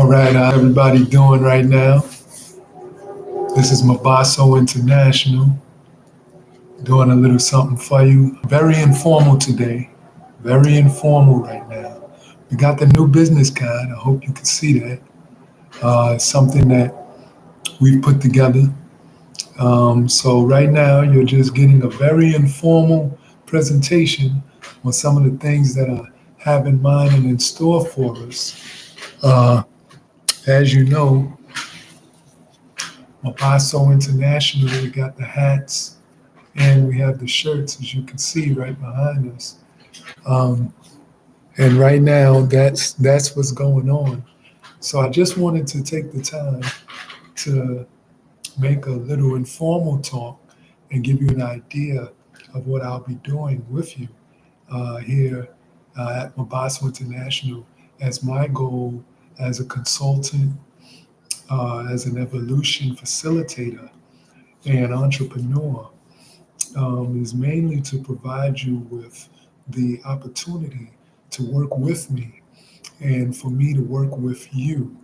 right, how everybody doing right now? This is BHASO International doing a little something for you. Very informal today. Very informal right now. We got the new business card. I hope you can see that. It's something that we've put together. So right now you're just getting a very informal presentation on some of the things that I have in mind and in store for us. Uh, as you know, BHASO International, we got the hats and we have the shirts, as you can see right behind us. Um, and right now, that's what's going on. So I just wanted to take the time to make a little informal talk and give you an idea of what I'll be doing with you here at BHASO International as my goal as a consultant, as an evolution facilitator and entrepreneur is mainly to provide you with the opportunity to work with me and for me to work with you.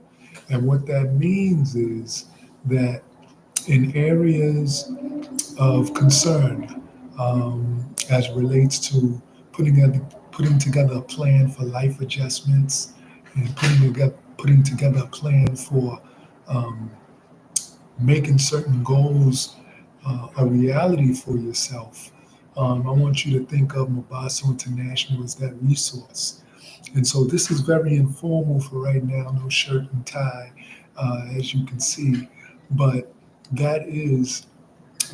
And what that means is that in areas of concern, as it relates to putting together a plan for life adjustments and putting together a plan for um, making certain goals a reality for yourself. I want you to think of BHASO International as that resource. And so this is very informal for right now, no shirt and tie, as you can see, but that is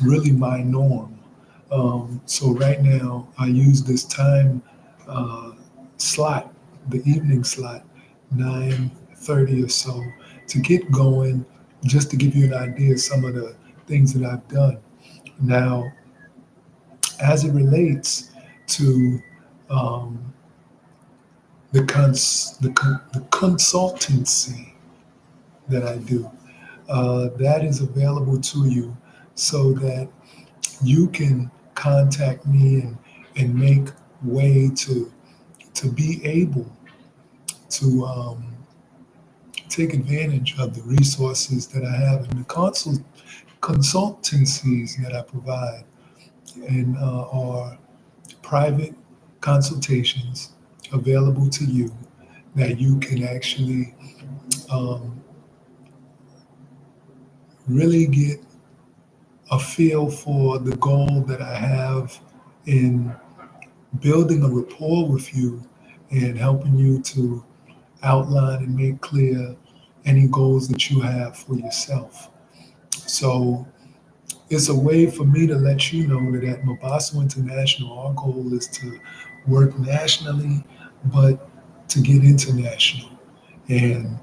really my norm. So right now I use this time uh, slot, the evening slot, 9:30 or so, to get going, just to give you an idea of some of the things that I've done. Now, as it relates to um, the consultancy that I do, that is available to you so that you can contact me and make way to be able to take advantage of the resources that I have and the consultancies that I provide and are private consultations available to you that you can actually um, really get a feel for the goal that I have in building a rapport with you and helping you to outline and make clear any goals that you have for yourself. So it's a way for me to let you know that at BHASO International, our goal is to work nationally, but to get international. And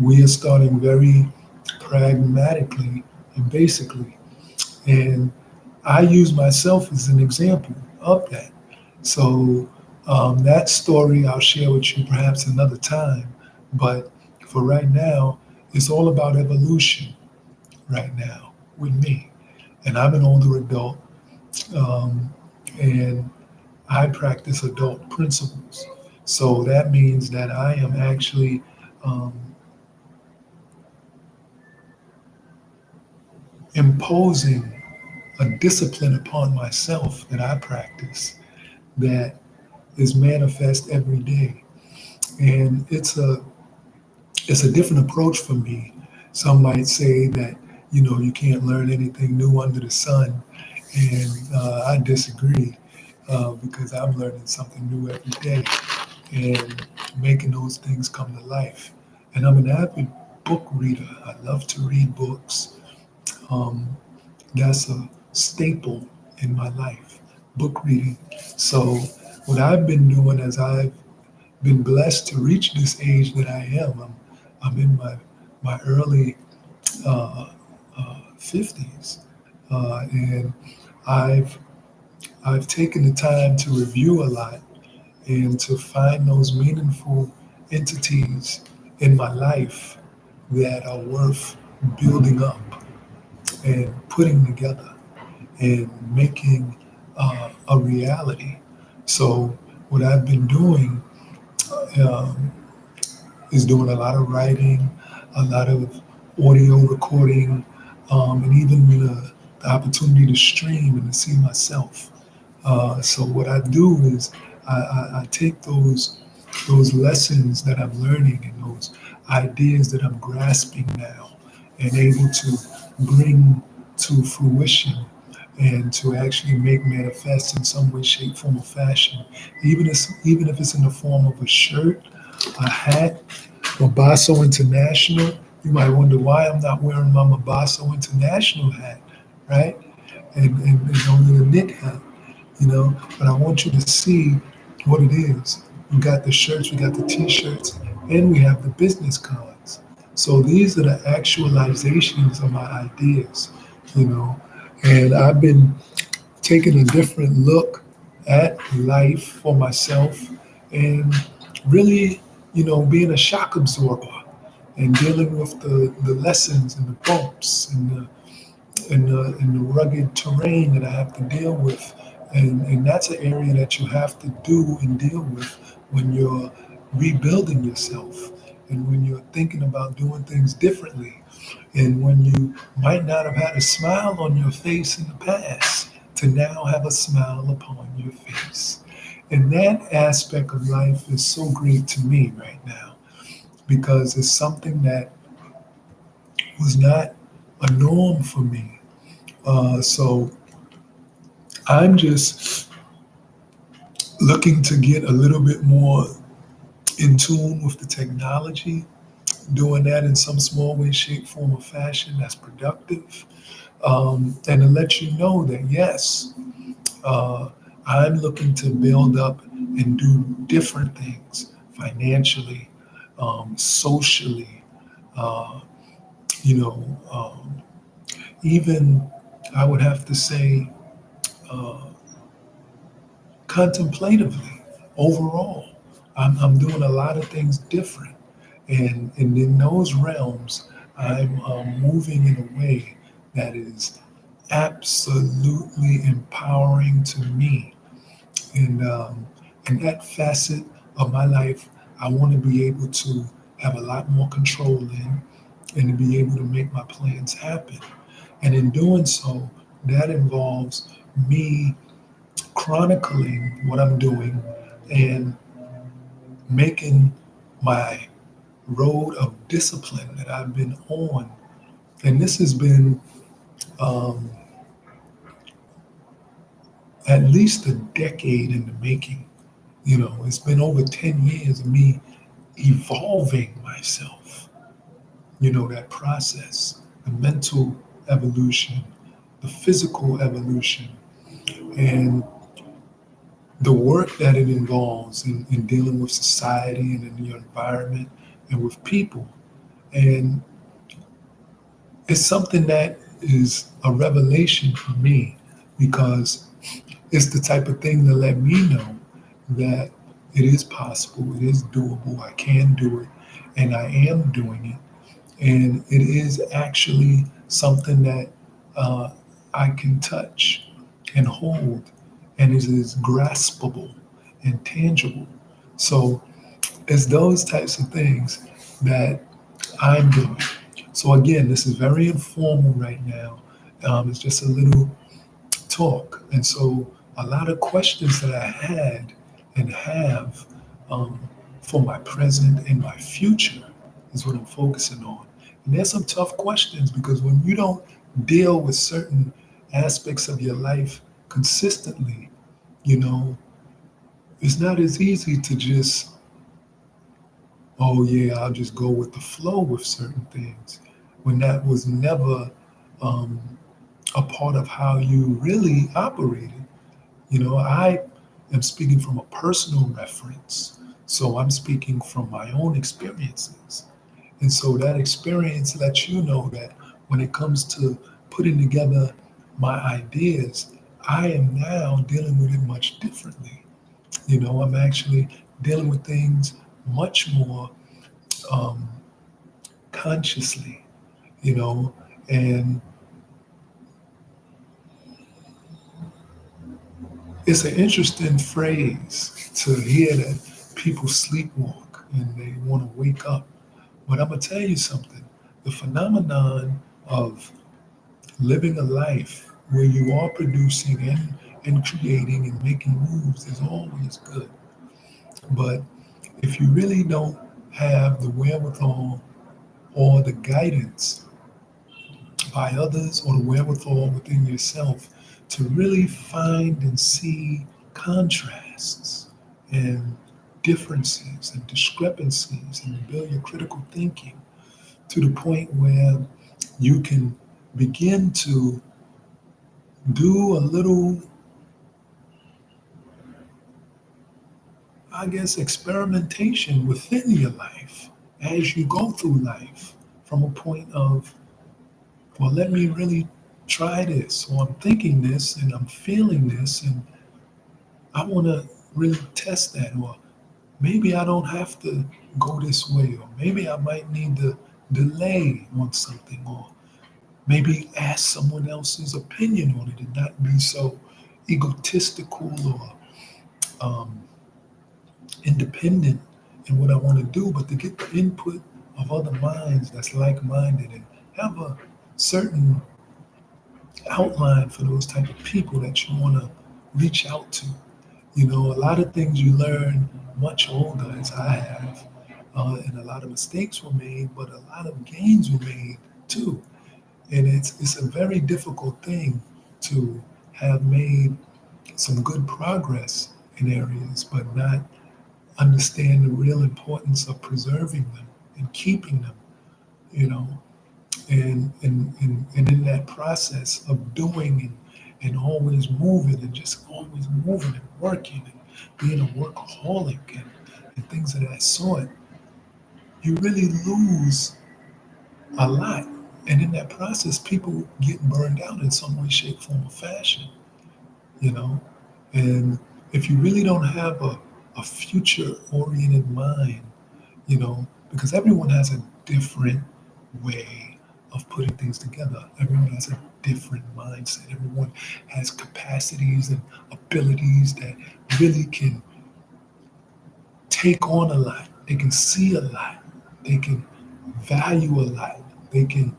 we are starting very pragmatically and basically. And I use myself as an example of that. So that story I'll share with you perhaps another time. But for right now, it's all about evolution right now with me. And I'm an older adult, um, and I practice adult principles. So that means that I am actually um, imposing a discipline upon myself that I practice that is manifest every day. And it's a different approach for me. Some might say that, you can't learn anything new under the sun. And I disagree because I'm learning something new every day and making those things come to life. And I'm an avid book reader. I love to read books. Um, that's a staple in my life, book reading. So what I've been doing as I've been blessed to reach this age that I am, I'm in my early 50s, and I've I've taken the time to review a lot and to find those meaningful entities in my life that are worth building up and putting together and making a reality. So what I've been doing um, is doing a lot of writing, a lot of audio recording, and even the opportunity to stream and to see myself. So what I do is I take those lessons that I'm learning and those ideas that I'm grasping now and able to bring to fruition and to actually make manifest in some way, shape, form, or fashion. Even if it's in the form of a shirt, a hat, Mabaso International. You might wonder why I'm not wearing my Mabaso International hat, right? And only a knit hat, But I want you to see what it is. We got the shirts, we got the t-shirts, and we have the business cards. So these are the actualizations of my ideas, you know. And I've been taking a different look at life for myself and really, being a shock absorber and dealing with the lessons and the bumps and the rugged terrain that I have to deal with. And that's an area that you have to do and deal with when you're rebuilding yourself and when you're thinking about doing things differently and when you might not have had a smile on your face in the past to now have a smile upon your face. And that aspect of life is so great to me right now because it's something that was not a norm for me. So I'm just looking to get a little bit more in tune with the technology, doing that in some small way, shape, form, or fashion that's productive. And to let you know that, yes, uh, I'm looking to build up and do different things financially, socially, uh, you know, even I would have to say, uh, contemplatively overall. I'm doing a lot of things different. And in those realms, I'm moving in a way that is absolutely empowering to me. And that facet of my life, I want to be able to have a lot more control in and to be able to make my plans happen. And in doing so, that involves me chronicling what I'm doing and making my road of discipline that I've been on. And this has been um, at least a decade in the making. It's been over 10 years of me evolving myself, that process, the mental evolution, the physical evolution, and the work that it involves in dealing with society and in your environment and with people. And it's something that is a revelation for me because it's the type of thing to let me know that it is possible, it is doable, I can do it, and I am doing it. And it is actually something that uh, I can touch and hold, and it is graspable and tangible. So it's those types of things that I'm doing. So again, this is very informal right now. It's just a little talk. And so a lot of questions that I had and have um, for my present and my future is what I'm focusing on. And there's some tough questions because when you don't deal with certain aspects of your life consistently, you know, it's not as easy to just, oh yeah, I'll just go with the flow with certain things when that was never um, a part of how you really operated. I am speaking from a personal reference. So I'm speaking from my own experiences. And so that experience lets you know that when it comes to putting together my ideas, I am now dealing with it much differently. I'm actually dealing with things much more um, consciously, you know, and it's an interesting phrase to hear that people sleepwalk. and they want to wake up. But I'm going to tell you something. The phenomenon of living a life where you are producing and creating and making moves is always good. But if you really don't have the wherewithal or the guidance by others or the wherewithal within yourself to really find and see contrasts and differences and discrepancies and build your critical thinking to the point where you can begin to do a little, I guess, experimentation within your life as you go through life from a point of, well, let me really try this, or I'm thinking this and I'm feeling this, and I want to really test that, or maybe I don't have to go this way, or maybe I might need to delay on something, or maybe ask someone else's opinion on it and not be so egotistical or um, independent in what I want to do, but to get the input of other minds that's like minded and have a certain outline for those type of people that you want to reach out to. You know, a lot of things you learn much older, as I have, and a lot of mistakes were made, but a lot of gains were made too. And it's a very difficult thing to have made some good progress in areas, but not understand the real importance of preserving them and keeping them, you know, and in that process of doing and always moving and just always moving and working and being a workaholic and things of that sort, you really lose a lot. And in that process, people get burned out in some way, shape, form, or fashion, you know? And if you really don't have a future oriented mind, you know, because everyone has a different way of putting things together. Everyone has a different mindset. Everyone has capacities and abilities that really can take on a lot. They can see a lot. They can value a lot. They can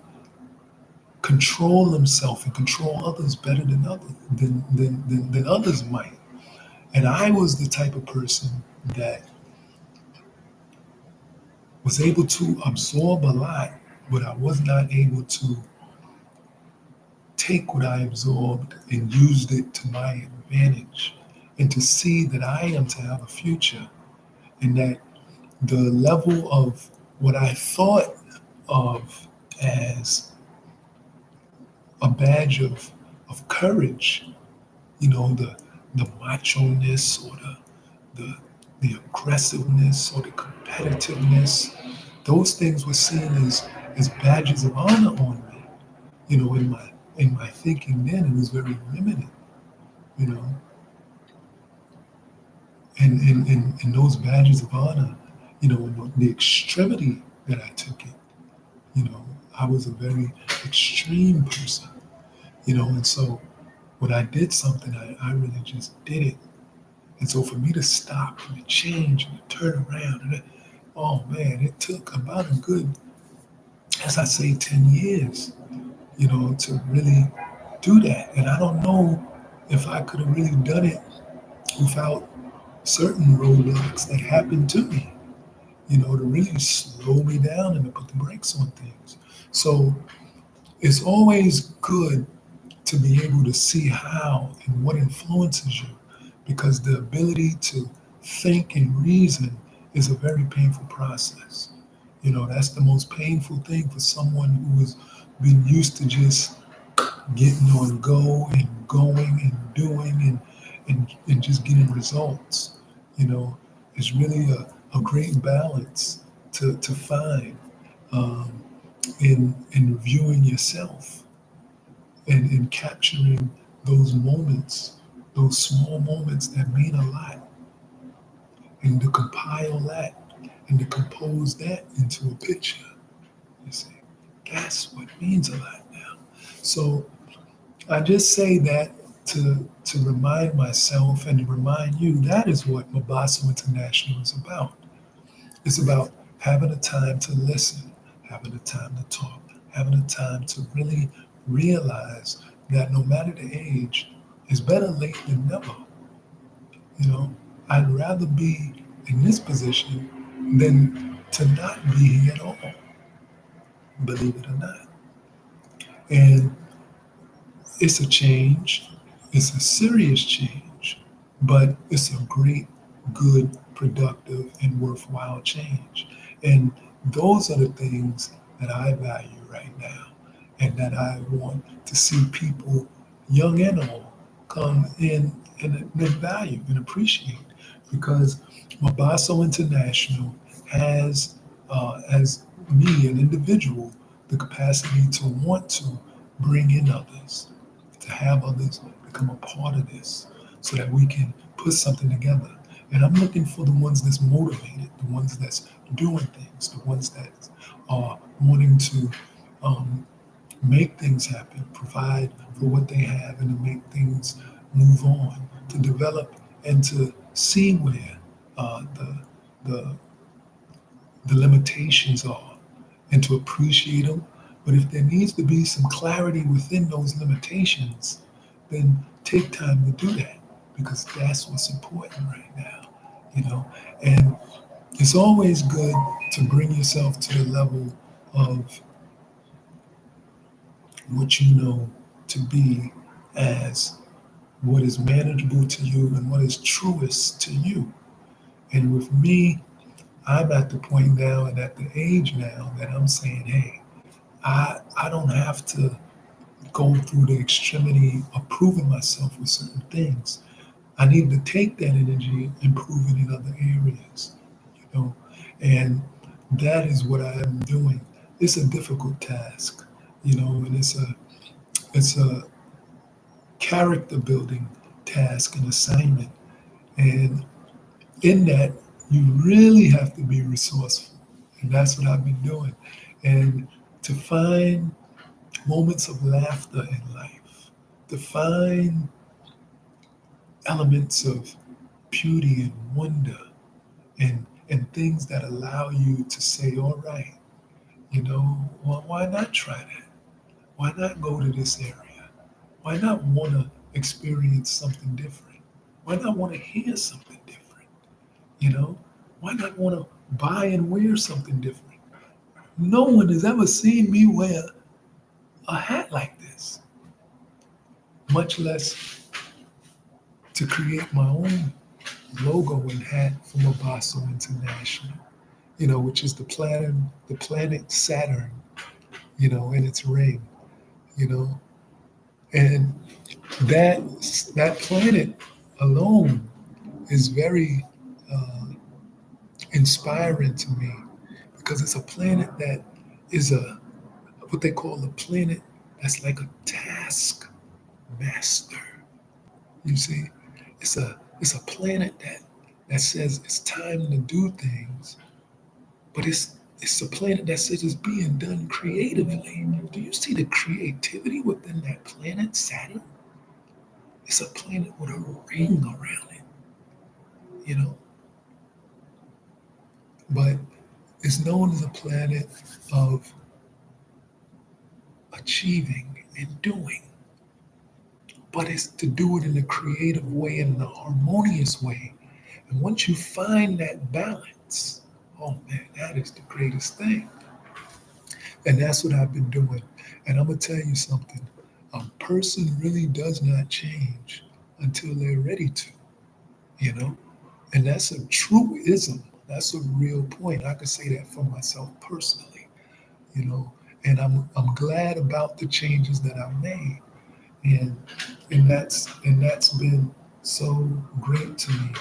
control themselves and control others better than others might. And I was the type of person that was able to absorb a lot, but I was not able to take what I absorbed and used it to my advantage and to see that I am to have a future and that the level of what I thought of as a badge of courage, you know, the macho-ness or the the aggressiveness or the competitiveness, those things were seen as badges of honor on me. You know, in my thinking then, it was very limited. You know, and those badges of honor, you know, in the extremity that I took it, you know, I was a very extreme person. You know, and so when I did something, I really just did it. And so for me to stop and to change and to turn around, oh man, it took about a good, as I say, 10 years, you know, to really do that. And I don't know if I could have really done it without certain roadblocks that happened to me, you know, to really slow me down and to put the brakes on things. So it's always good to be able to see how and what influences you because the ability to think and reason is a very painful process. You know, that's the most painful thing for someone who has been used to just getting on go and going and doing and just getting results. You know, it's really a great balance to find um, in viewing yourself and in capturing those moments, those small moments that mean a lot, and to compile that and to compose that into a picture. You see, that's what means a lot now. So I just say that to remind myself and to remind you that is what Mabaso International is about. It's about having a time to listen, having a time to talk, having a time to really realize that no matter the age, it's better late than never. You know, I'd rather be in this position than to not be here at all, believe it or not. And it's a change, it's a serious change, but it's a great, good, productive, and worthwhile change. And those are the things that I value right now, and that I want to see people, young and old, come in and value and appreciate. Because BHASO International has, as me, an individual, the capacity to want to bring in others, to have others become a part of this so that we can put something together. And I'm looking for the ones that's motivated, the ones that's doing things, the ones that are wanting to um, make things happen, provide for what they have, and to make things move on, to develop and to see where the the limitations are and to appreciate them. But if there needs to be some clarity within those limitations, then take time to do that because that's what's important right now, you know. And it's always good to bring yourself to the level of what you know to be as what is manageable to you and what is truest to you. And with me, I'm at the point now and at the age now that I'm saying, hey, I don't have to go through the extremity of proving myself with certain things. I need to take that energy and prove it in other areas, you know. And that is what I am doing. It's a difficult task, you know, and it's a character building task and assignment. And in that, you really have to be resourceful. And that's what I've been doing. And to find moments of laughter in life, to find elements of beauty and wonder and things that allow you to say, all right, you know, well, why not try that? Why not go to this area? Why not want to experience something different? Why not want to hear something different? You know, why not want to buy and wear something different? No one has ever seen me wear a hat like this, much less to create my own logo and hat from BHASO International, you know, which is the planet Saturn, you know, in its ring, you know, and that that planet alone is very uh, inspiring to me because it's a planet that is a what they call a planet that's like a task master. You see, it's a planet that says it's time to do things, but it's a planet that says it's being done creatively. Do you see the creativity within that planet, Saturn? It's a planet with a ring around it, you know, but it's known as a planet of achieving and doing, but it's to do it in a creative way and in a harmonious way. And once you find that balance, oh man, that is the greatest thing. And that's what I've been doing. And I'm going to tell you something. A person really does not change until they're ready to, you know? And that's a truism. That's a real point. I could say that for myself personally, you know? And I'm glad about the changes that I've made. And and that's been so great to me.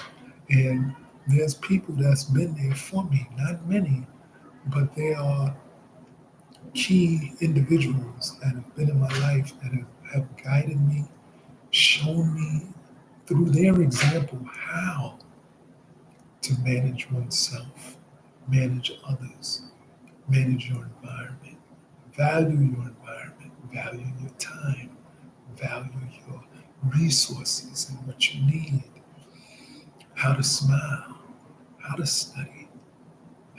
And there's people that's been there for me, not many, but they are key individuals that have been in my life that have guided me, shown me through their example how to manage oneself, manage others, manage your environment, value your time, value your resources and what you need, how to smile, how to study,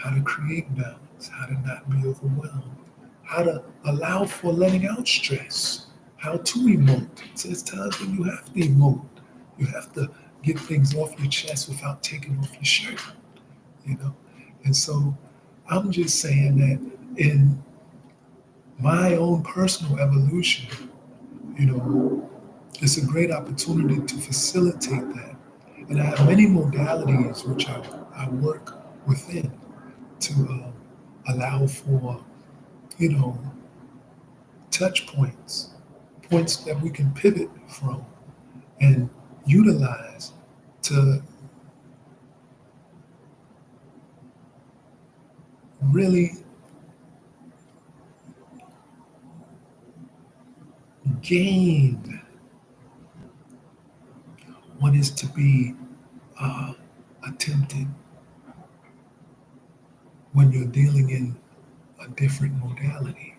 how to create balance, how to not be overwhelmed, how to allow for letting out stress, how to emote. So there's times when you have to emote. You have to get things off your chest without taking off your shirt, you know? And so I'm just saying that in my own personal evolution, you know, it's a great opportunity to facilitate that. And I have many modalities which I work within to allow for, you know, touch points, points that we can pivot from and utilize to really gain what is to be attempted when you're dealing in a different modality.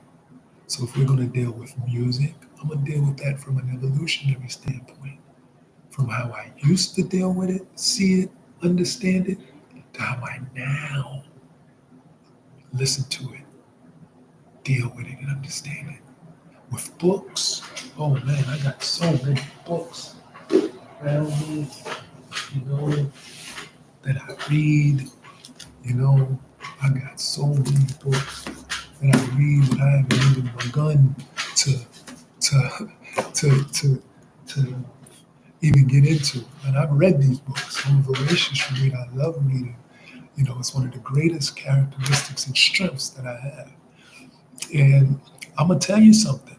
So if we're going to deal with music, I'm going to deal with that from an evolutionary standpoint, from how I used to deal with it, see it, understand it, to how I now listen to it, deal with it, and understand it. With books, oh man, I got so many books around me, you know, that I read. You know, I got so many books that I read that I haven't even begun to to to even get into. And I've read these books. I'm a voracious reader. I love reading. You know, it's one of the greatest characteristics and strengths that I have. And I'm gonna tell you something.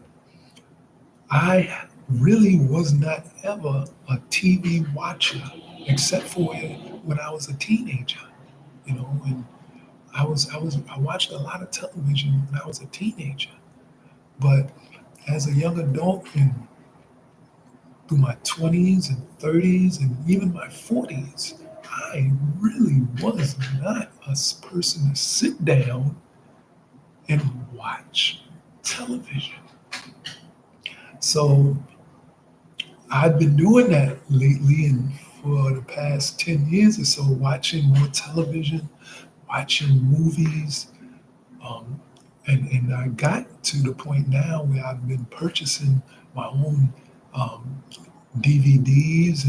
I really was not ever a TV watcher, except for when I was a teenager. You know, and I watched a lot of television when I was a teenager. But as a young adult and through my 20s and 30s and even my 40s, I really was not a person to sit down and watch television. So I've been doing that lately and for the past 10 years or so, watching more television, watching movies. Um, and I got to the point now where I've been purchasing my own um, DVDs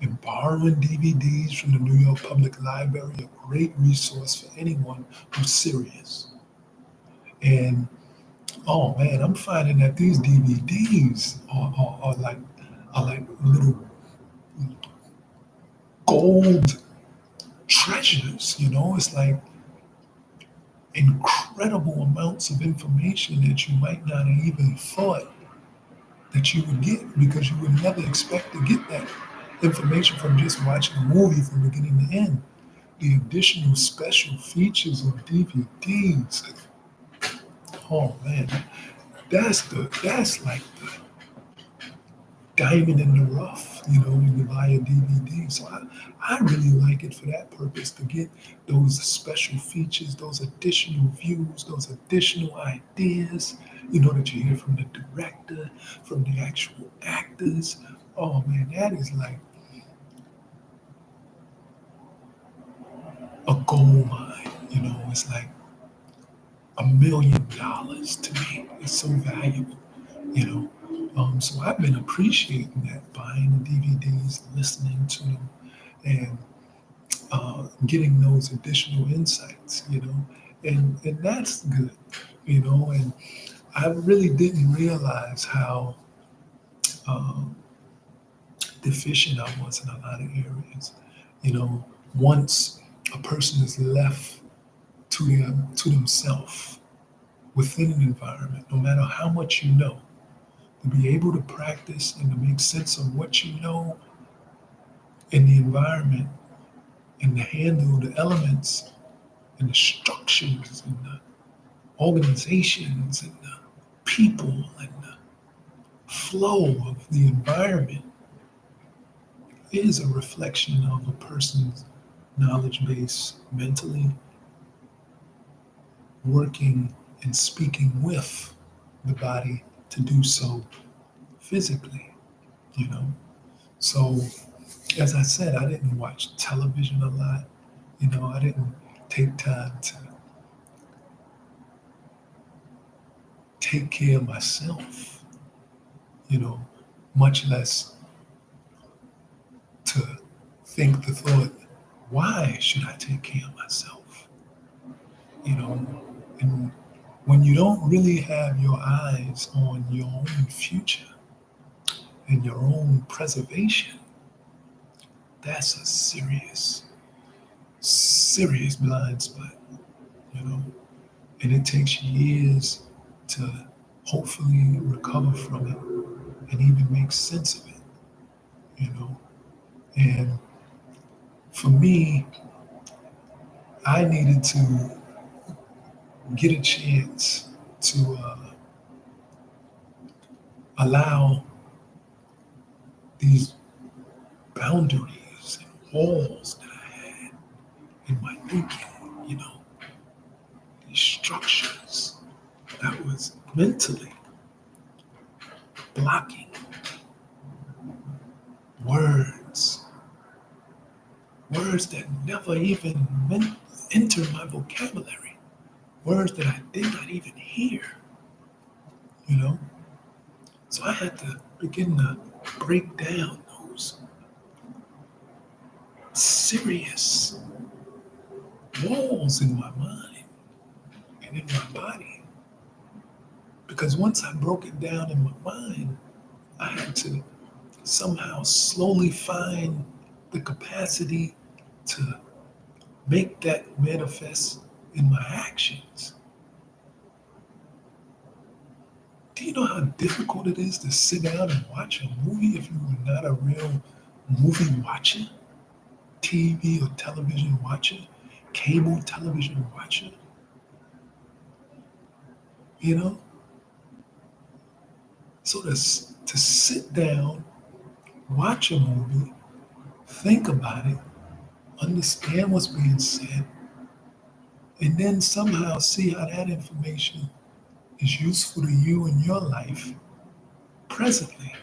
and borrowing DVDs from the New York Public Library, a great resource for anyone who's serious. And oh man, I'm finding that these DVDs are like little gold treasures. You know, it's like incredible amounts of information that you might not have even thought that you would get because you would never expect to get that information from just watching a movie from beginning to end. The additional special features of DVDs. Oh man, that's like the diamond in the rough, you know, when you buy a DVD. So I really like it for that purpose to get those special features, those additional views, those additional ideas, you know, that you hear from the director, from the actual actors. Oh man, that is like a gold mine, you know, it's like $1 million to me. It's so valuable, you know. So I've been appreciating that, buying the DVDs, listening to them, and getting those additional insights, you know, and that's good, you know. And I really didn't realize how um, deficient I was in a lot of areas, you know. Once a person is left to themselves within an environment, no matter how much you know, to be able to practice and to make sense of what you know in the environment and to handle the elements and the structures and the organizations and the people and the flow of the environment is a reflection of a person's knowledge base mentally working and speaking with the body to do so physically, you know. So as I said, I didn't watch television a lot. You know, I didn't take time to take care of myself, you know, much less to think the thought, why should I take care of myself? You know, and when you don't really have your eyes on your own future and your own preservation, that's a serious, serious blind spot, you know, and it takes years to hopefully recover from it and even make sense of it, you know. And for me, I needed to get a chance to allow these boundaries and walls that I had in my thinking, you know, these structures that was mentally blocking words, words that never even entered my vocabulary, words that I did not even hear, you know. So I had to begin to break down those serious walls in my mind and in my body. Because once I broke it down in my mind, I had to somehow slowly find the capacity to make that manifest in my actions. Do you know how difficult it is to sit down and watch a movie if you are not a real movie watcher, TV or television watcher, cable television watcher? You know? So to sit down, watch a movie, think about it, understand what's being said, and then somehow see how that information is useful to you in your life presently.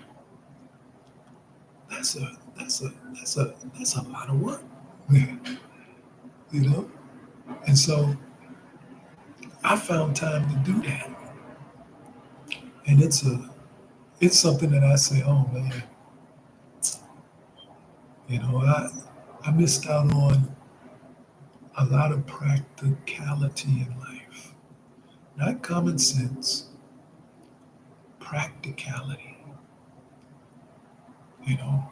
That's a lot of work. You know? And so I found time to do that. And it's something that I say, oh man, you know, I missed out on a lot of practicality in life. Not common sense, practicality, you know.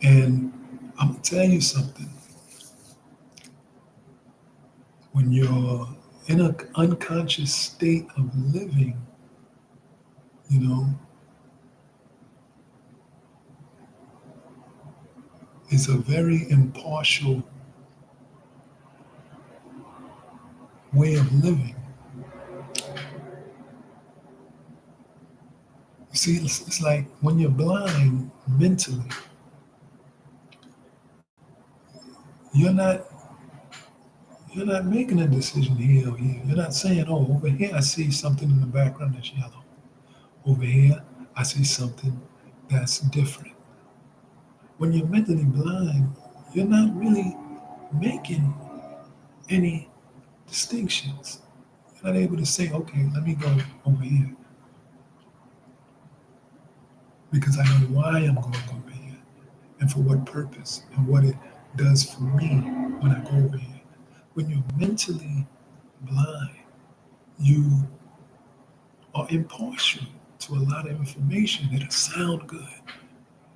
And I'm gonna tell you something. When you're in an unconscious state of living, you know, is a very impartial way of living. You see, it's like when you're blind mentally, you're not you're not making a decision here or here. You're not saying, oh, over here I see something in the background that's yellow. Over here I see something that's different. When you're mentally blind, you're not really making any distinctions. You're not able to say, okay, let me go over here because I know why I'm going over here and for what purpose and what it does for me when I go over here. When you're mentally blind, you are impartial to a lot of information. It'll sound good.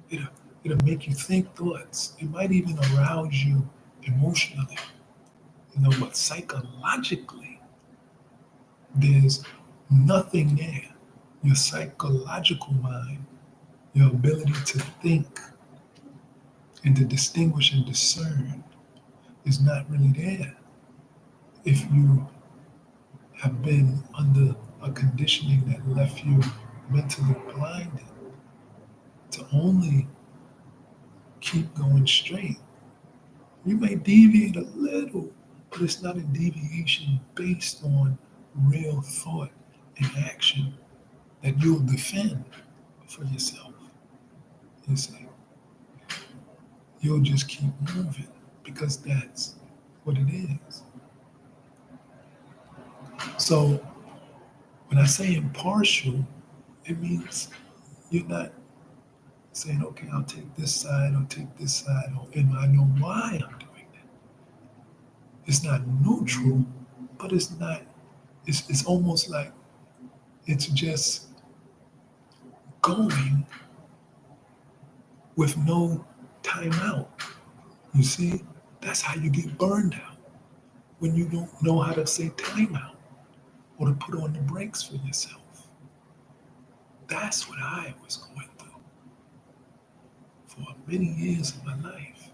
It'll, it'll make you think thoughts. It might even arouse you emotionally. You know, but psychologically, there's nothing there. Your psychological mind, your ability to think and to distinguish and discern is not really there if you have been under a conditioning that left you mentally blinded to only keep going straight. You may deviate a little, but it's not a deviation based on real thought and action that you'll defend for yourself. You see. you'll just keep moving because that's what it is. So when I say impartial, it means you're not saying, okay, I'll take this side or take this side, and I know why I'm doing it. It's not neutral, but it's almost like it's just going with no timeout. You see, that's how you get burned out when you don't know how to say timeout or to put on the brakes for yourself. That's what I was going through for many years of my life.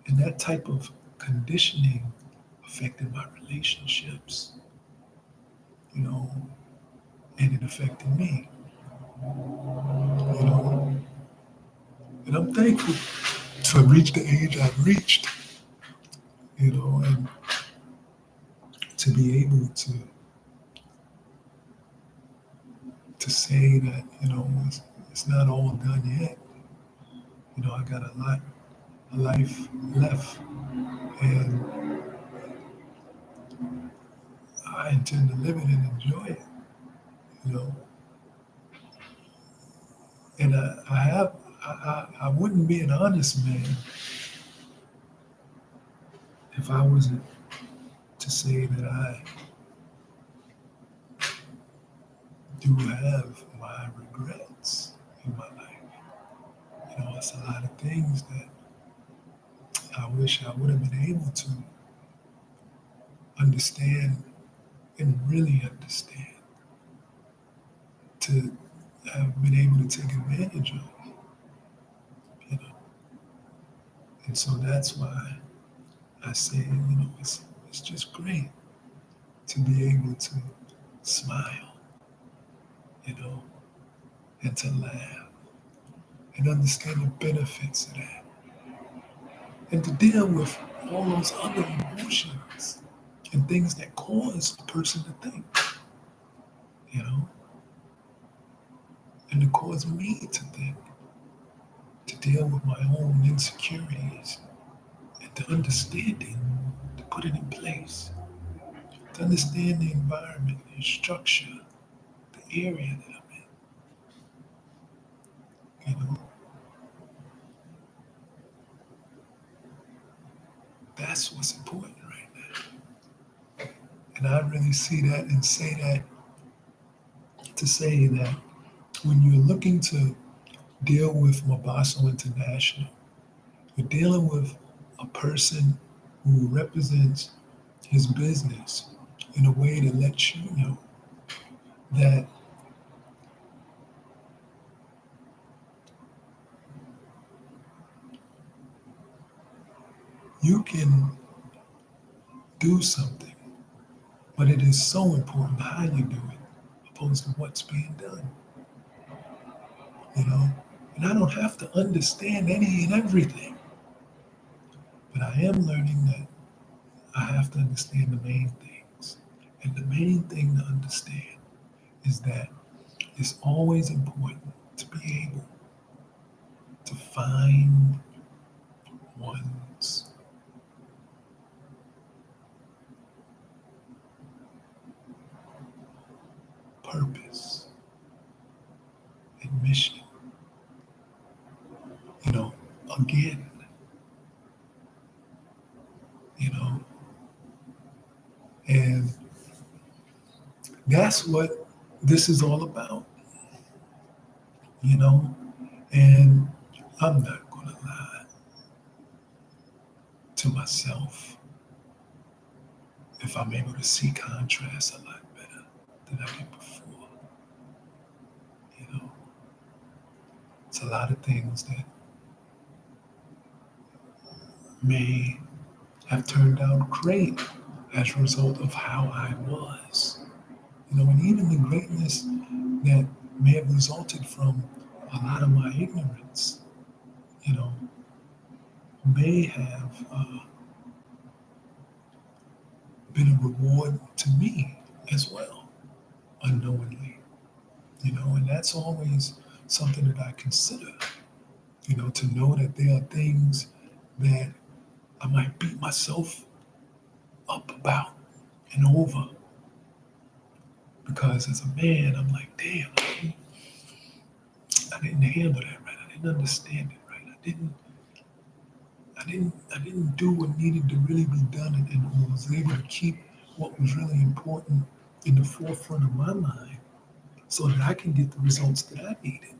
And that type of conditioning affected my relationships, you know, and it affected me, you know. And I'm thankful to reach the age I've reached, and to be able to say that, it's not all done yet. I got a life left, and I intend to live it and enjoy it, you know. And I wouldn't be an honest man if I wasn't to say that I do have my regrets in my life. It's a lot of things that I wish I would have been able to understand and really understand, to have been able to take advantage of, you know. And so that's why I say, it's just great to be able to smile, you know, and to laugh and understand the benefits of that, and to deal with all those other emotions and things that cause a person to think, you know, and to cause me to think, to deal with my own insecurities, and to understand it, to put it in place, to understand the environment and structure, the area that I'm in, that's what's important right now. And I really see that and say that to say that when you're looking to deal with BHASO International, you're dealing with a person who represents his business in a way that lets you know that you can do something, but it is so important how you do it, opposed to what's being done, you know? And I don't have to understand any and everything, but I am learning that I have to understand the main things. And the main thing to understand is that it's always important to be able to find one's purpose and mission, you know, again, you know, and that's what this is all about, you know, and I'm not going to lie to myself if I'm able to see contrast a lot better than I did before, you know. It's a lot of things that may have turned out great as a result of how I was. And even the greatness that may have resulted from a lot of my ignorance, you know, may have been a reward to me as well, unknowingly, and that's always something that I consider, to know that there are things that I might beat myself up about and over, because as a man, I'm like, damn, I didn't handle that right. I didn't understand it right. I didn't do what needed to really be done, and was able to keep what was really important in the forefront of my mind so that I can get the results that I needed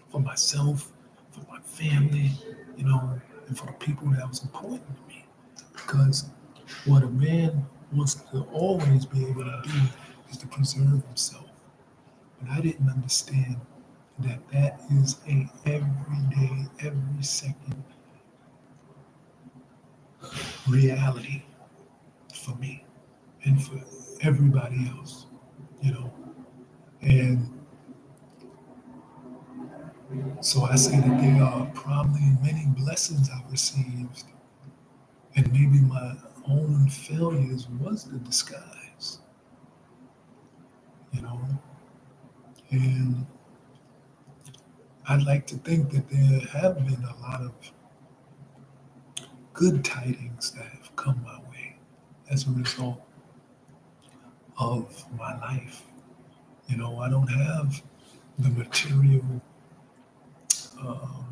for myself, for my family, and for the people that was important to me. Because what a man wants to always be able to do is to preserve himself. But I didn't understand that that is a everyday, every second reality for me and for everybody else, you know. And so I say that there are probably many blessings I've received, and maybe my own failures was the disguise, you know. And I'd like to think that there have been a lot of good tidings that have come my way as a result of my life. I don't have the material um,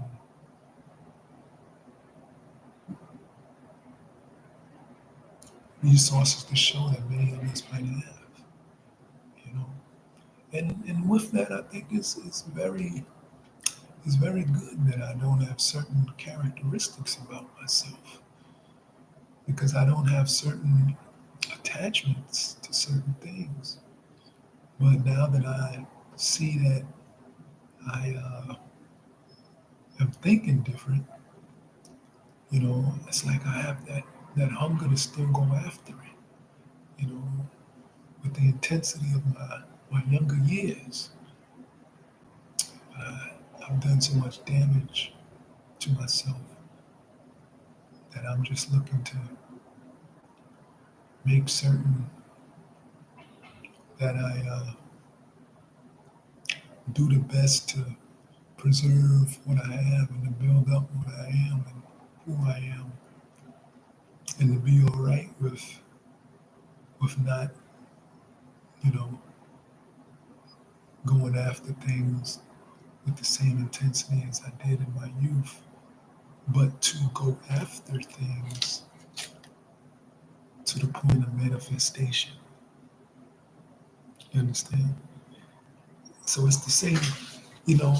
resources to show that many of us might have, you know. And with that, I think it's very good that I don't have certain characteristics about myself, because I don't have certain attachments to certain things. But now that I see that I am thinking different, it's like I have that hunger to still go after it, you know, with the intensity of my younger years. Uh, I've done so much damage to myself that I'm just looking to make certain that I do the best to preserve what I have and to build up what I am and who I am, and to be all right with not, you know, going after things with the same intensity as I did in my youth, but to go after things to the point of manifestation. You understand? So it's the same, you know,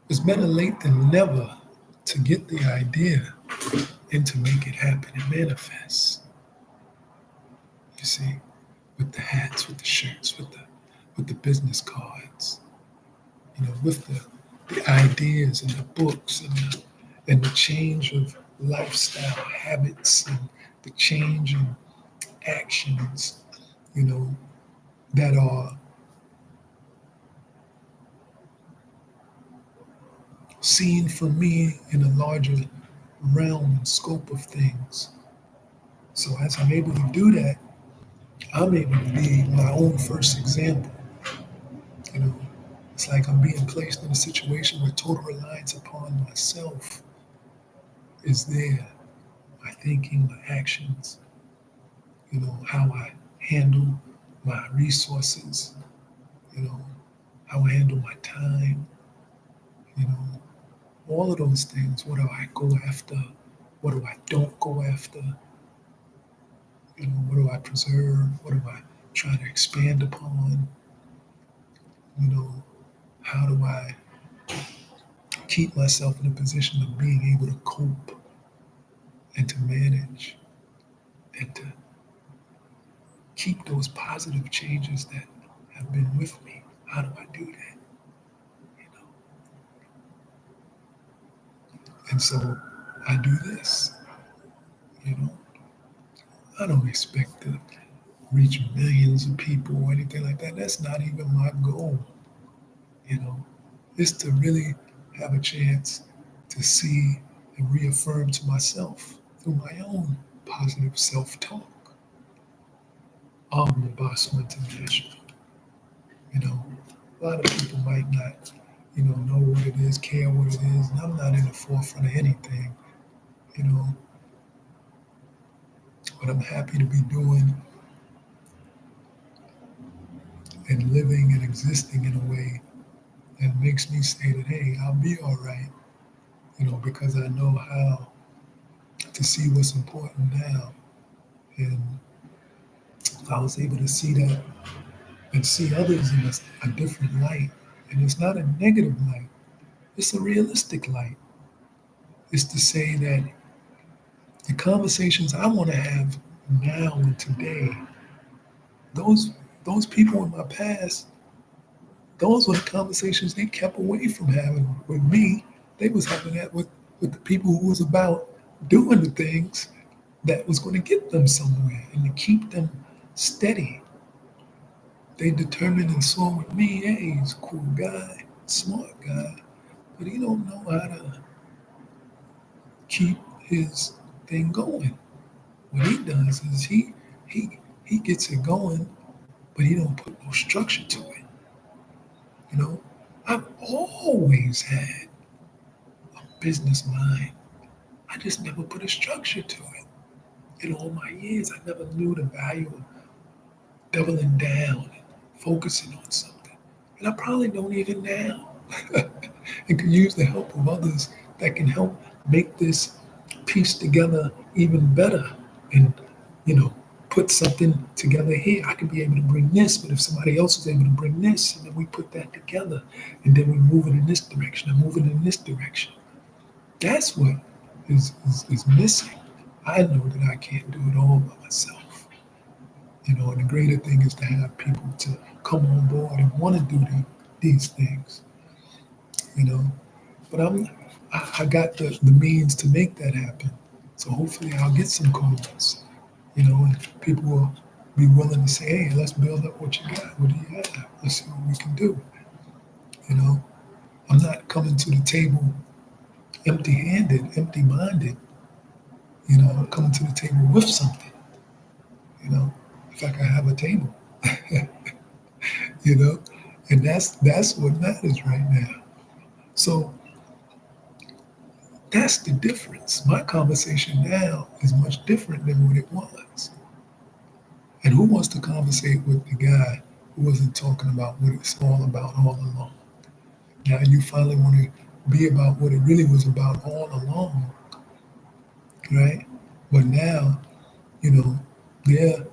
it's better late than never to get the idea and to make it happen and manifest. You see, with the hats, with the shirts, with the business cards, with the ideas and the books and the change of lifestyle habits and the change in actions, you know, that are seen for me in a larger realm and scope of things. So as I'm able to do that, I'm able to be my own first example. You know, it's like I'm being placed in a situation where total reliance upon myself is there. My thinking, my actions, how I handle my resources, you know, how I handle my time, you know, all of those things. What do I go after? What do I don't go after? What do I preserve? What do I try to expand upon? You know, how do I keep myself in a position of being able to cope and to manage and to keep those positive changes that have been with me? How do I do that? You know? And so I do this, you know. I don't expect to reach millions of people or anything like that. That's not even my goal, you know. It's to really have a chance to see and reaffirm to myself through my own positive self-talk. I'm the BHASO International. You know, a lot of people might not, know what it is, care what it is, and I'm not in the forefront of anything. you know, but I'm happy to be doing and living and existing in a way that makes me say that, hey, I'll be all right, because I know how to see what's important now. And if I was able to see that and see others in a different light, and it's not a negative light, it's a realistic light. It's to say that the conversations I want to have now and today, those those people in my past, those were the conversations they kept away from having with me. They was having that with the people who was about doing the things that was going to get them somewhere and to keep them steady. They determined and saw with me, hey, he's a cool guy, smart guy, but he don't know how to keep his thing going. What he does is he gets it going, but he don't put no structure to it. You know, I've always had a business mind. I just never put a structure to it. In all my years, I never knew the value of doubling down and focusing on something. And I probably don't even now. And can use the help of others that can help make this piece together even better. And, you know, put something together here. I can be able to bring this, but if somebody else is able to bring this, and then we put that together, and then we move it in this direction and move it in this direction. That's what is missing. I know that I can't do it all by myself. And the greater thing is to have people to come on board and want to do these things, you know. But I got the means to make that happen. So hopefully I'll get some calls, and people will be willing to say, hey, let's build up what you got. What do you have? Let's see what we can do. You know, I'm not coming to the table empty handed, empty minded. I'm coming to the table with something, if I can have a table, you know, and that's what matters right now. So that's the difference. My conversation now is much different than what it was. And who wants to conversate with the guy who wasn't talking about what it's all about all along? Now you finally want to be about what it really was about all along, right? But now, you know, their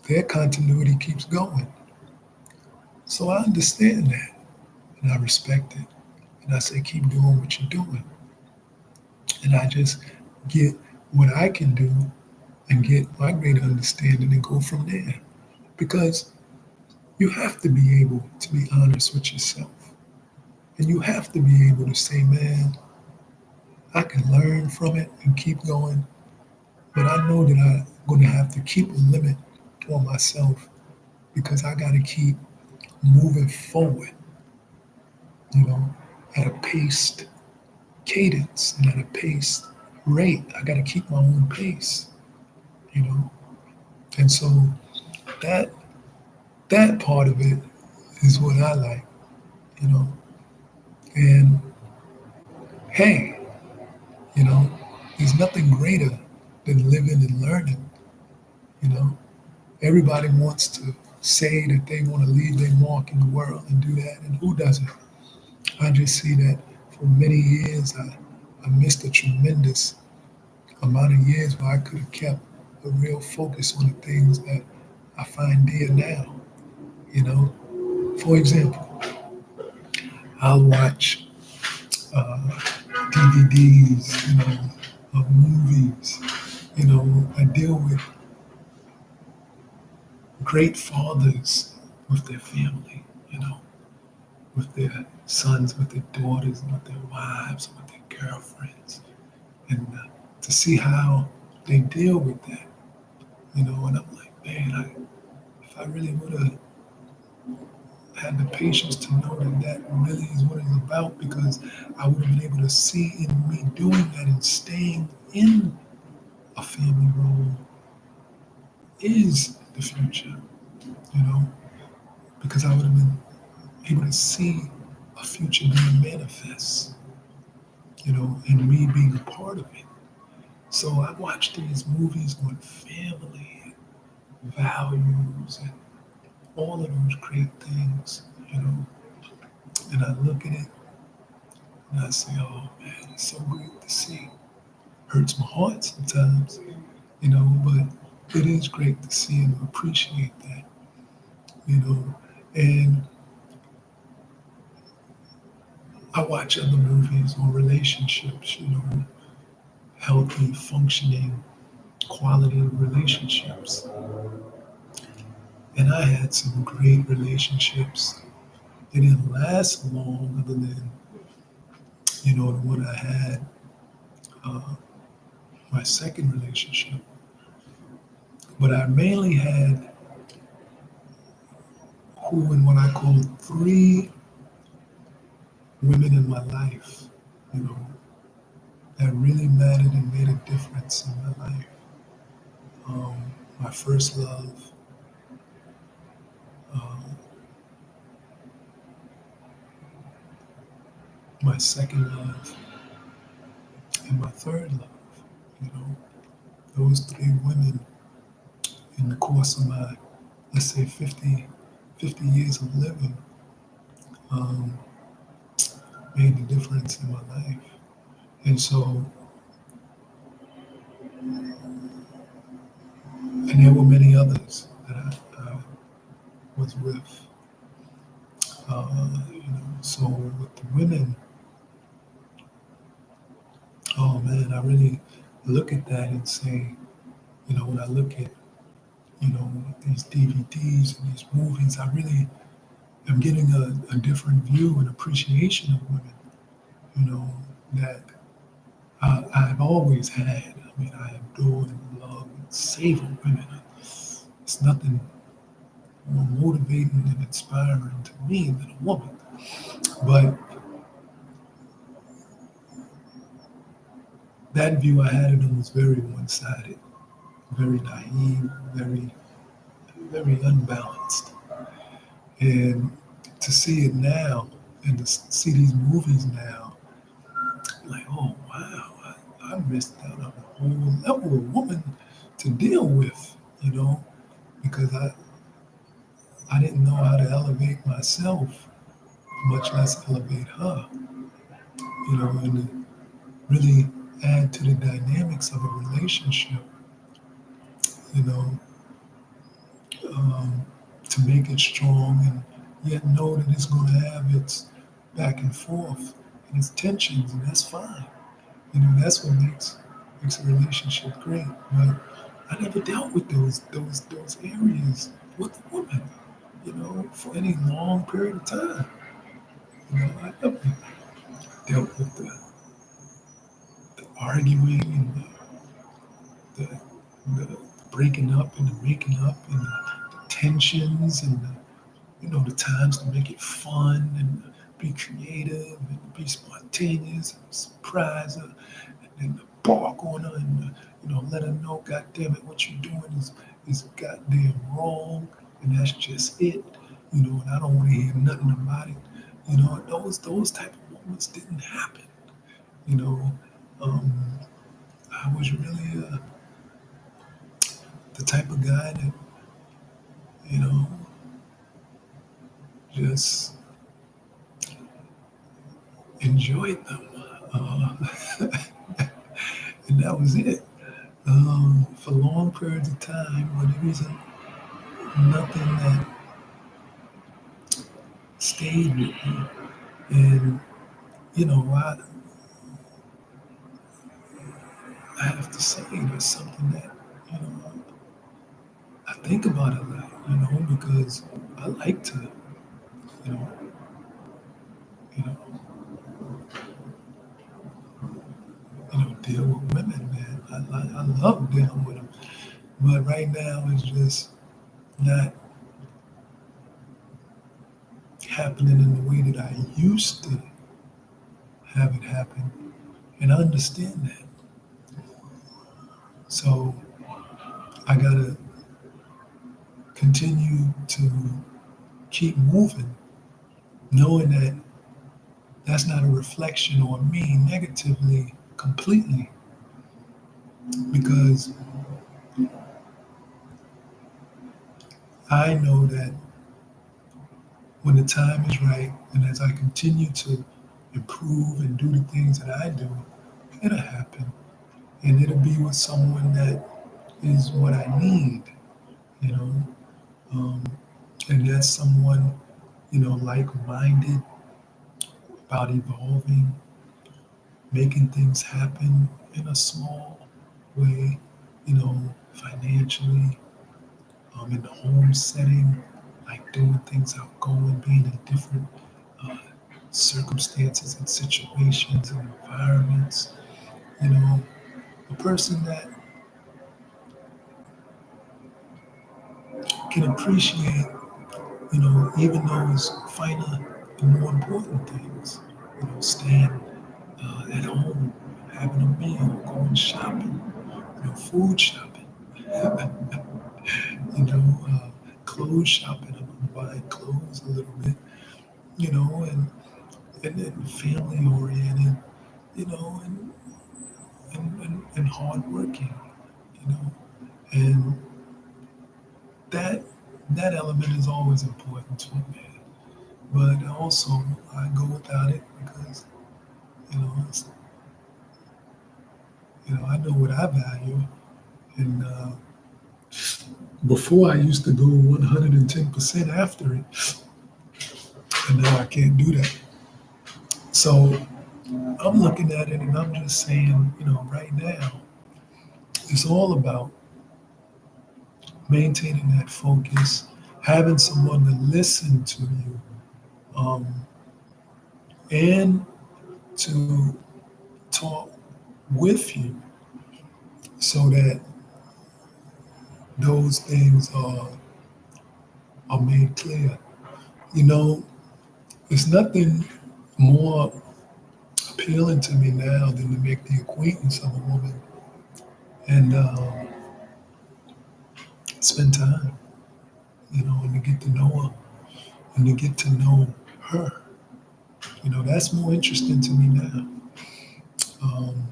their continuity keeps going. So I understand that and I respect it. And I say, keep doing what you're doing. And I just get what I can do and get my greater understanding and go from there. Because you have to be able to be honest with yourself. And you have to be able to say, man, I can learn from it and keep going, but I know that I'm going to have to keep a limit on myself because I got to keep moving forward, at a paced cadence and at a paced rate. I got to keep my own pace, you know. And so that that part of it is what I like, you know. And hey, you know, there's nothing greater than living and learning, you know. Everybody wants to say that they want to leave their mark in the world and do that, and who doesn't? I just see that for many years I missed a tremendous amount of years where I could have kept a real focus on the things that I find dear now, you know. For example, I'll watch DVDs, of movies. I deal with great fathers with their family, with their sons, with their daughters, with their wives, with their girlfriends, and to see how they deal with that, and I'm like, man, if I really would have had the patience to know that that really is what it's about, because I would have been able to see in me doing that and staying in a family role is the future, you know, because I would have been able to see a future being manifest. and me being a part of it. So I watch these movies on family and values and all of those great things, and I look at it and I say, oh man, it's so great to see. Hurts my heart sometimes, but it is great to see and appreciate that, you know. And I watch other movies on relationships, healthy, functioning, quality relationships. And I had some great relationships. They didn't last long, other than, the one I had, uh, my second relationship. But I mainly had who and what I call three women in my life, you know, that really mattered and made a difference in my life. My first love, uh, my second love, and my third love. You know, those three women in the course of my, let's say, 50 years of living, um, made the difference in my life. And so, and there were many others that I was with. So with the women, oh man, I really look at that and say, when I look at, these DVDs and these movies, I really am getting a different view and appreciation of women, that I've always had. I mean, I adore and love and savor women. It's nothing more motivating and inspiring to me than a woman. But that view I had of them was very one-sided, very naive, very, very unbalanced. And to see it now and to see these movies now, like, oh wow, I missed out on a whole level of woman to deal with, because I didn't know how to elevate myself, much less elevate her, and to really add to the dynamics of a relationship, you know, um, to make it strong and yet know that it's going to have its back and forth and its tensions, and that's fine. That's what makes a relationship great. But I never dealt with those areas with a woman, for any long period of time. I never dealt with the arguing and the, the breaking up and the making up and the tensions and the times to make it fun and be creative and be spontaneous and surprise her and then bark on her and let her know, God damn it, what you're doing is goddamn wrong, and that's just it. And I don't want to hear nothing about it. Those type of moments didn't happen. You know, um, I was really the type of guy that you know just enjoyed them, uh, and that was it. For long periods of time, but it wasn't nothing that stayed with me. And I have to say there's something that you know I think about it a lot, because I like to, you know, you know, deal with women, man. I love dealing with them, but right now it's just not happening in the way that I used to have it happen, and I understand that. So I gotta continue to keep moving, knowing that that's not a reflection on me negatively completely, because I know that when the time is right, and as I continue to improve and do the things that I do, it'll happen. And it'll be with someone that is what I need, you know. Um, and that's someone, like-minded, about evolving, making things happen in a small way, financially, in the home setting, like doing things outgoing, being in different uh, circumstances and situations and environments. You know, a person that can appreciate, even those finer and more important things. Staying at home, having a meal, going shopping, food shopping, clothes shopping. I'm buying clothes a little bit, and then family oriented, and, and hardworking, you know, and that that element is always important to me. But also, I go without it because it's, I know what I value, and before I used to go 110% after it, and now I can't do that. So I'm looking at it, and I'm just saying, right now, it's all about maintaining that focus, having someone to listen to you, um, and to talk with you so that those things are made clear. You know, there's nothing more appealing to me now than to make the acquaintance of a woman and spend time, and to get to know her and to get to know her. That's more interesting to me now. Um,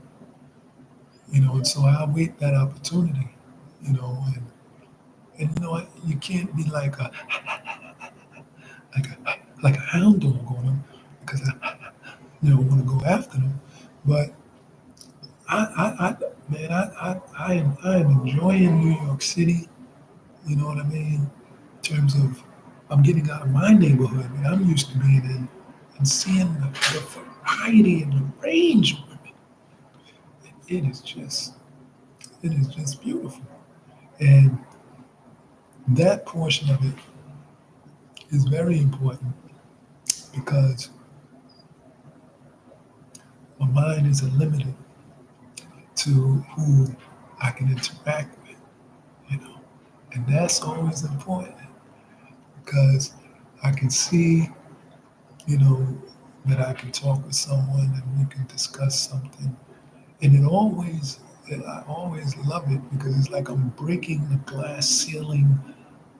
and so I await that opportunity, and you can't be like a hound dog on them because I want to go after them. But man, I am enjoying New York City. You know what I mean? In terms of I'm getting out of my neighborhood that I'm used to being in and seeing the variety and the range of women. It is just beautiful. And that portion of it is very important because my mind isn't limited to who I can interact with, you know. And that's always important because I can see, you know, that I can talk with someone and we can discuss something. And I always love it because it's like I'm breaking the glass ceiling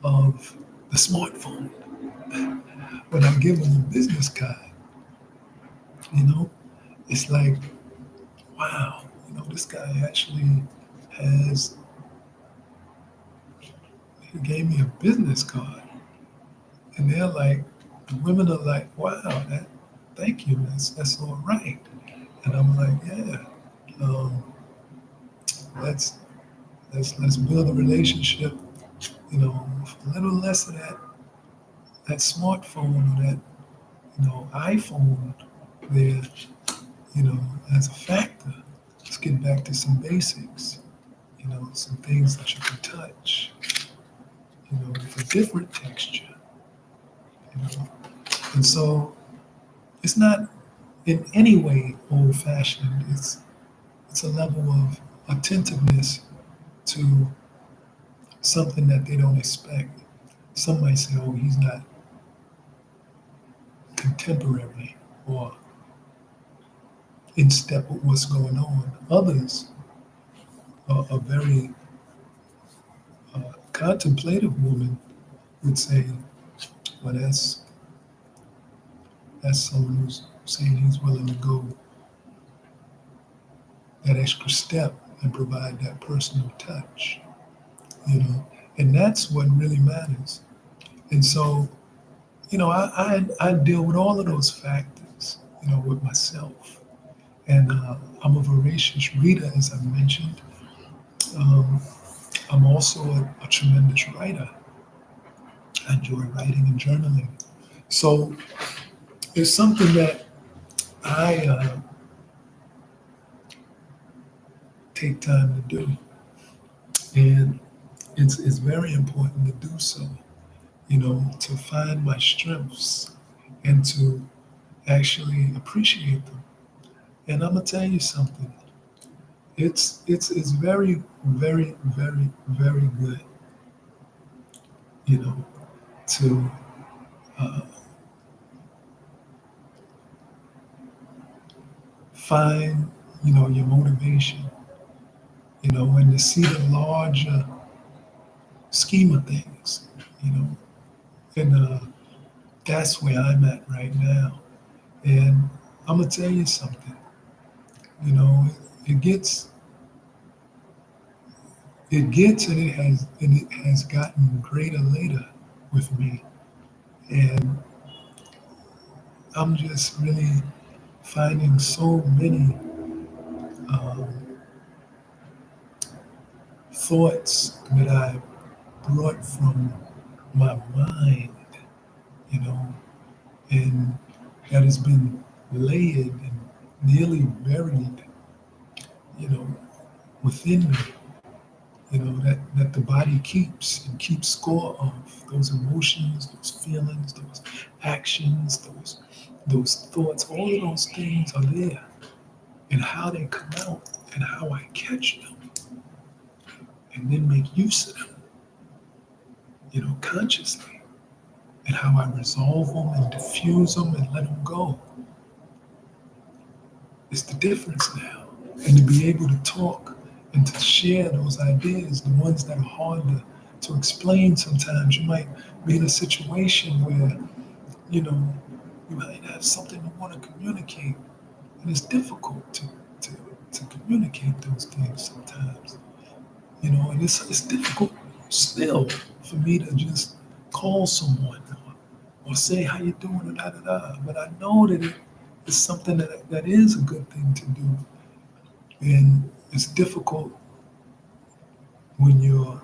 of the smartphone when I give them a business card, you know. It's like, wow, this guy actually has, he gave me a business card. And they're like, the women are like, wow, thank you, that's all right. And I'm like, yeah, um, let's let's build a relationship, with a little less of that smartphone or that, iPhone there, as a factor. Let's get back to some basics, some things that you can touch, with a different texture, you know. And so it's not in any way old fashioned. It's a level of attentiveness to something that they don't expect. Some might say, oh, he's not contemporary or in step with what's going on. Others a very contemplative woman would say, well, that's someone who's saying he's willing to go that extra step and provide that personal touch, you know, and that's what really matters. And so, I deal with all of those factors, with myself. And I'm a voracious reader, as I mentioned. Um, I'm also a tremendous writer. I enjoy writing and journaling. So it's something that I take time to do. And it's very important to do so, to find my strengths and to actually appreciate them. And I'm gonna tell you something. It's very, very, very, very good, you know, to uh, find, your motivation, and to see the larger scheme of things, you know, and that's where I'm at right now. And I'm gonna tell you something, you know, it gets, and it has gotten greater later with me, and I'm just really finding so many um, thoughts that I brought from my mind, you know, and that has been layered and nearly buried, you know, within me, that the body keeps and keeps score of those emotions, those feelings, those actions, those thoughts, all of those things are there. And how they come out and how I catch them and then make use of them, consciously, and how I resolve them and diffuse them and let them go. It's the difference now. And to be able to talk and to share those ideas, the ones that are hard to explain sometimes. You might be in a situation where, you know, you might have something you want to communicate, and it's difficult to, to communicate those things sometimes. And it's difficult still for me to just call someone or say how you doing or da da da. But I know that it is something that is a good thing to do. And it's difficult when you're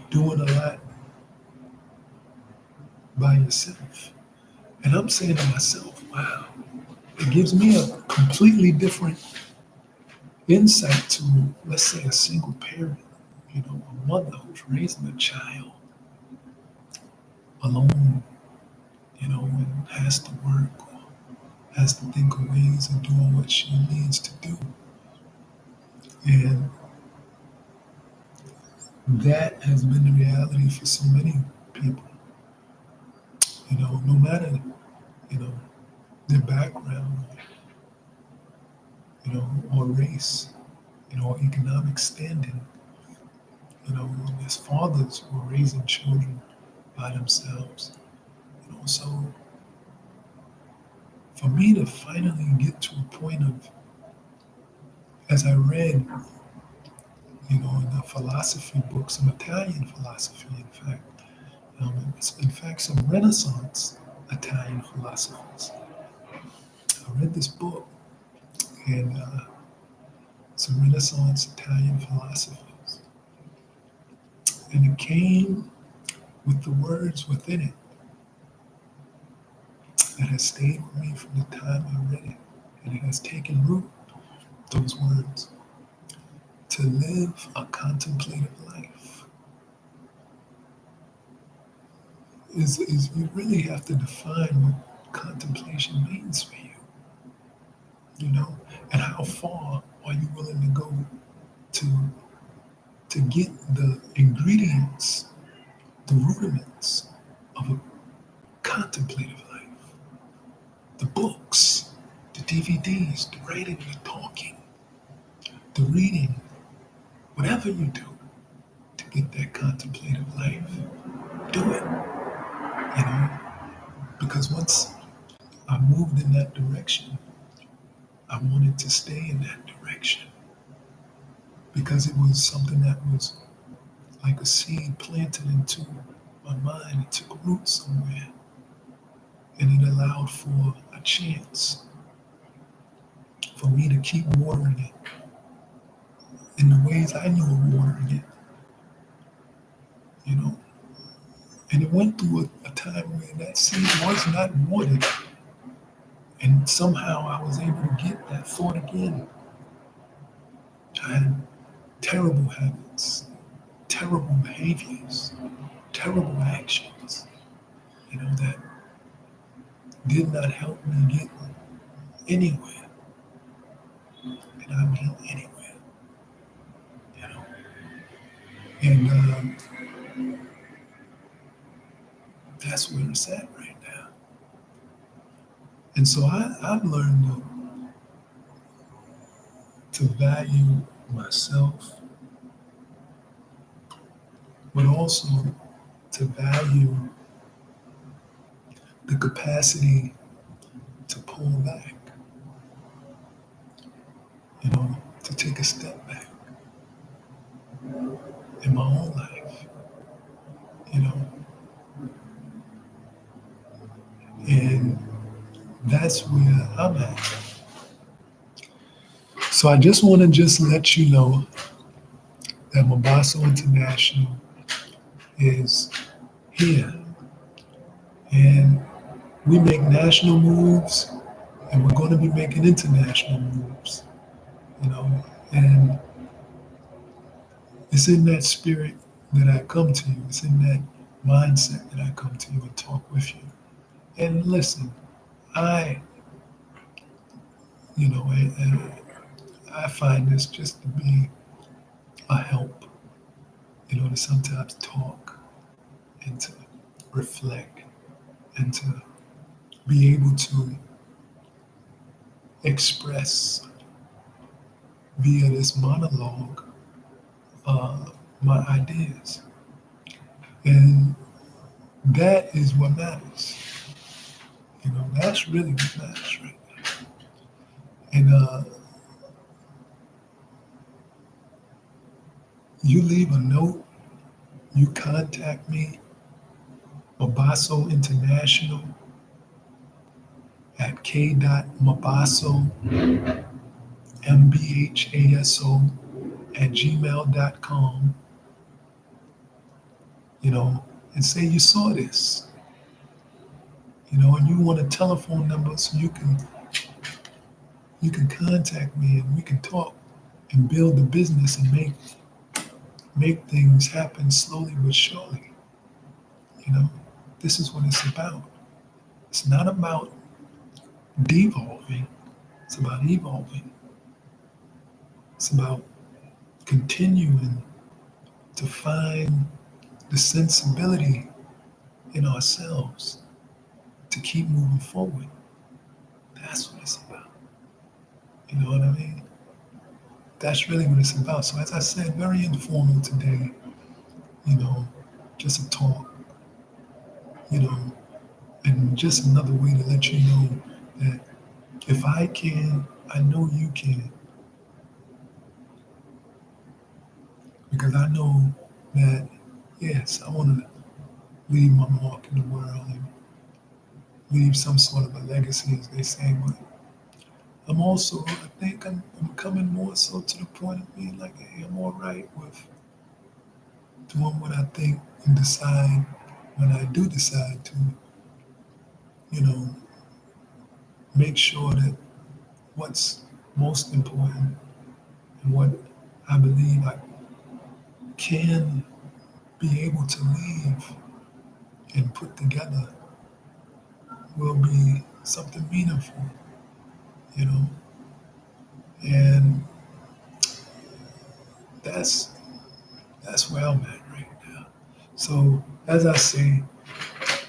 doing a lot by yourself. And I'm saying to myself, wow, it gives me a completely different insight to, let's say, a single parent, a mother who's raising a child alone, and has to work or has to think of ways of doing what she needs to do. And that has been the reality for so many people, no matter, you know, their background, or race, or economic standing, and there's fathers who are raising children by themselves, so for me to finally get to a point of, as I read, in the philosophy books, some Italian philosophy, in fact, some Renaissance Italian philosophers. I read this book, and some Renaissance Italian philosophers, and it came with the words within it that has stayed with me from the time I read it, and it has taken root. Those words: to live a contemplative life is you really have to define what contemplation means for you, and how far are you willing to go to get the ingredients, the rudiments of a contemplative life. The books, the DVDs, the writing, the talking, the reading, whatever you do to get that contemplative life, do it. you know, because once I moved in that direction, I wanted to stay in that direction because it was something that was like a seed planted into my mind. It took root somewhere and it allowed for a chance for me to keep watering it in the ways I knew of watering it, you know. And it went through a time where that seed was not watered, and somehow I was able to get that thought again. I had terrible habits, terrible behaviors, terrible actions, that did not help me get anywhere. And I mean anywhere, you know. And that's where it's at right now. And so I've learned to value myself, but also to value the capacity to pull back, to take a step back in my own life, you know. And that's where I'm at. So I just want to just let you know that BHASO International is here. And we make national moves and we're going to be making international moves, you know. And it's in that spirit that I come to you. It's in that mindset that I come to you and talk with you. And listen, I, and I find this just to be a help, to sometimes talk and to reflect and to be able to express via this monologue my ideas. And that is what matters. That's really what matters right now. And you leave a note, you contact me, BHASO International at k.mabaso, MBHASO at gmail.com, and say you saw this, and you want a telephone number so you can contact me and we can talk and build the business and make things happen slowly but surely. This is what it's about. It's not about devolving, it's about evolving. It's about continuing to find the sensibility in ourselves to keep moving forward. That's what it's about. You know what I mean? That's really what it's about. So as I said, very informal today, just a talk, and just another way to let you know that if I can, I know you can. Because I know that, yes, I want to leave my mark in the world and leave some sort of a legacy, as they say, but I'm also, I think I'm coming more so to the point of being like, hey, I'm all right with doing what I think and decide when I do decide to, make sure that what's most important and what I believe I can be able to leave and put together will be something meaningful, you know, and that's where I'm at right now. So as I say,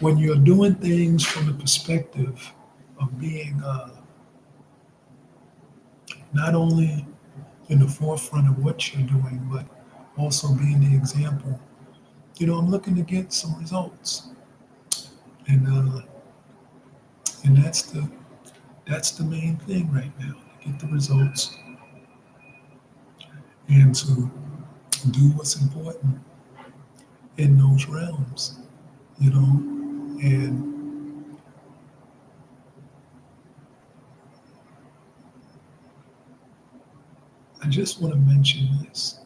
when you're doing things from the perspective of being not only in the forefront of what you're doing, but also being the example, I'm looking to get some results. And and that's the main thing right now. To get the results and to do what's important in those realms, you know. And I just want to mention this.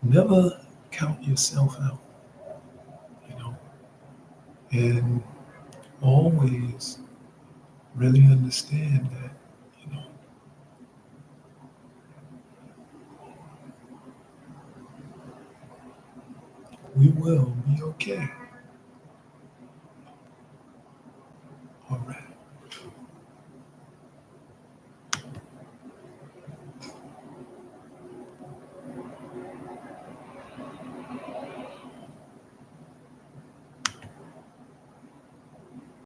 Never count yourself out, you know, and always really understand that, you know, we will be okay.